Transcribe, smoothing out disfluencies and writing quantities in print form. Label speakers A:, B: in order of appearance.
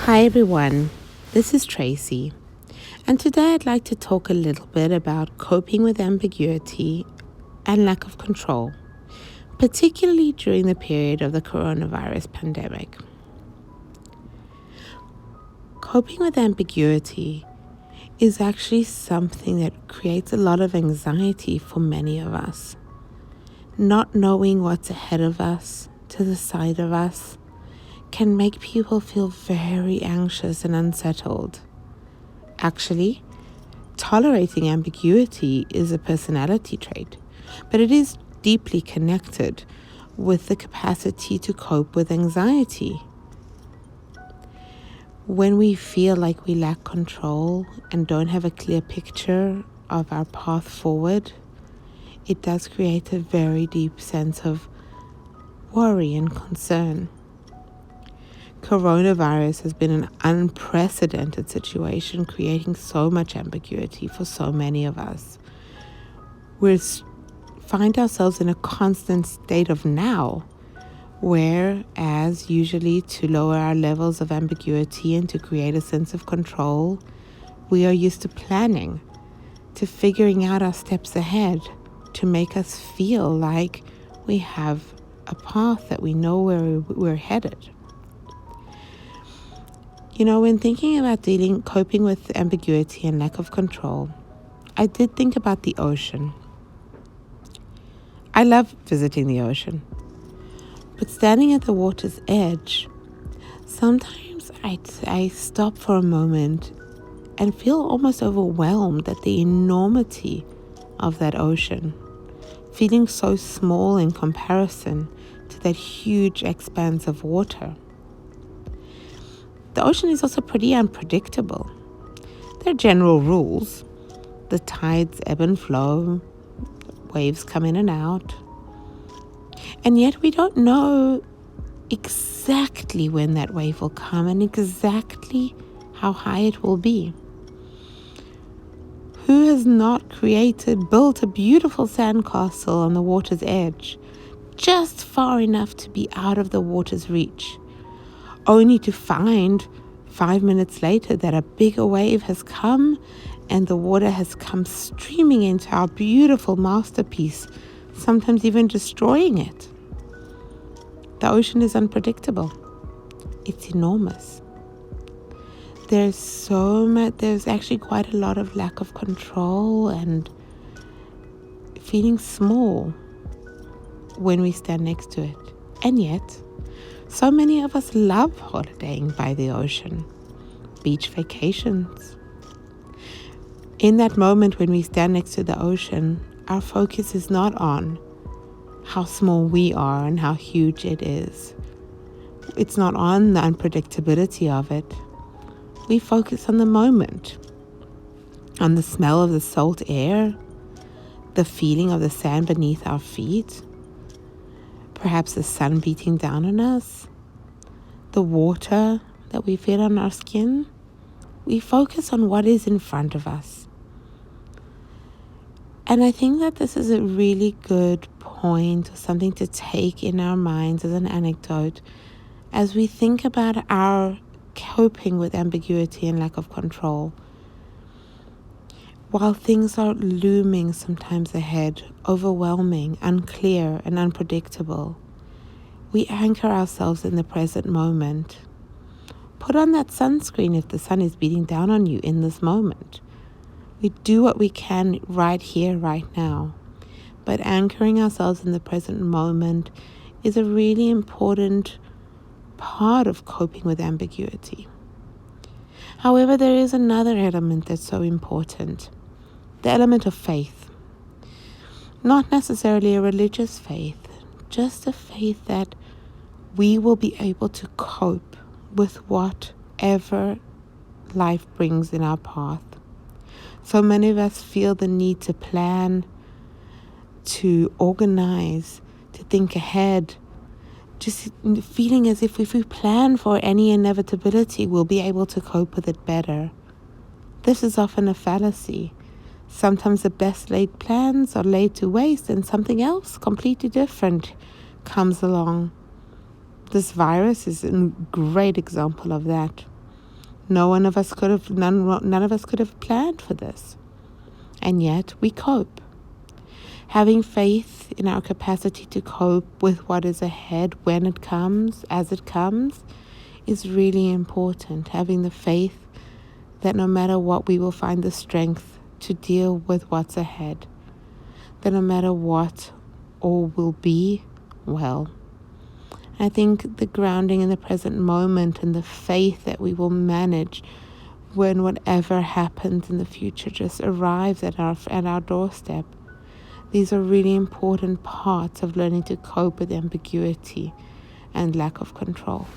A: Hi everyone, this is Tracy, and today I'd like to talk a little bit about coping with ambiguity and lack of control, particularly during the period of the coronavirus pandemic. Coping with ambiguity is actually something that creates a lot of anxiety for many of us. Not knowing what's ahead of us, to the side of us, can make people feel very anxious and unsettled. Actually, tolerating ambiguity is a personality trait, but it is deeply connected with the capacity to cope with anxiety. When we feel like we lack control and don't have a clear picture of our path forward, it does create a very deep sense of worry and concern. Coronavirus has been an unprecedented situation, creating so much ambiguity for so many of us. We find ourselves in a constant state of now, whereas usually to lower our levels of ambiguity and to create a sense of control, we are used to planning, to figuring out our steps ahead, to make us feel like we have a path that we know where we're headed. When thinking about coping with ambiguity and lack of control, I did think about the ocean. I love visiting the ocean, but standing at the water's edge, sometimes I stop for a moment and feel almost overwhelmed at the enormity of that ocean, feeling so small in comparison to that huge expanse of water. The ocean is also pretty unpredictable. There are general rules. The tides ebb and flow, waves come in and out. And yet we don't know exactly when that wave will come and exactly how high it will be. Who has not built a beautiful sandcastle on the water's edge, just far enough to be out of the water's reach, only to find 5 minutes later that a bigger wave has come and the water has come streaming into our beautiful masterpiece, sometimes even destroying it. The ocean is unpredictable. It's enormous. There's actually quite a lot of lack of control and feeling small when we stand next to it. And yet, so many of us love holidaying by the ocean, beach vacations. In that moment when we stand next to the ocean, our focus is not on how small we are and how huge it is. It's not on the unpredictability of it. We focus on the moment, on the smell of the salt air, the feeling of the sand beneath our feet, perhaps the sun beating down on us, the water that we feel on our skin. We focus on what is in front of us. And I think that this is a really good point, or something to take in our minds as an anecdote, as we think about our coping with ambiguity and lack of control. While things are looming sometimes ahead, overwhelming, unclear, and unpredictable, we anchor ourselves in the present moment. Put on that sunscreen if the sun is beating down on you in this moment. We do what we can right here, right now. But anchoring ourselves in the present moment is a really important part of coping with ambiguity. However, there is another element that's so important. The element of faith. Not necessarily a religious faith, just a faith that we will be able to cope with whatever life brings in our path. So many of us feel the need to plan, to organize, to think ahead, just feeling as if we plan for any inevitability, we'll be able to cope with it better. This is often a fallacy. Sometimes the best laid plans are laid to waste and something else completely different comes along. This virus is a great example of that. None of us could have planned for this. And yet we cope. Having faith in our capacity to cope with what is ahead when it comes, as it comes, is really important. Having the faith that no matter what, we will find the strength to deal with what's ahead. That no matter what, all will be well. I think the grounding in the present moment and the faith that we will manage when whatever happens in the future just arrives at our doorstep. These are really important parts of learning to cope with ambiguity and lack of control.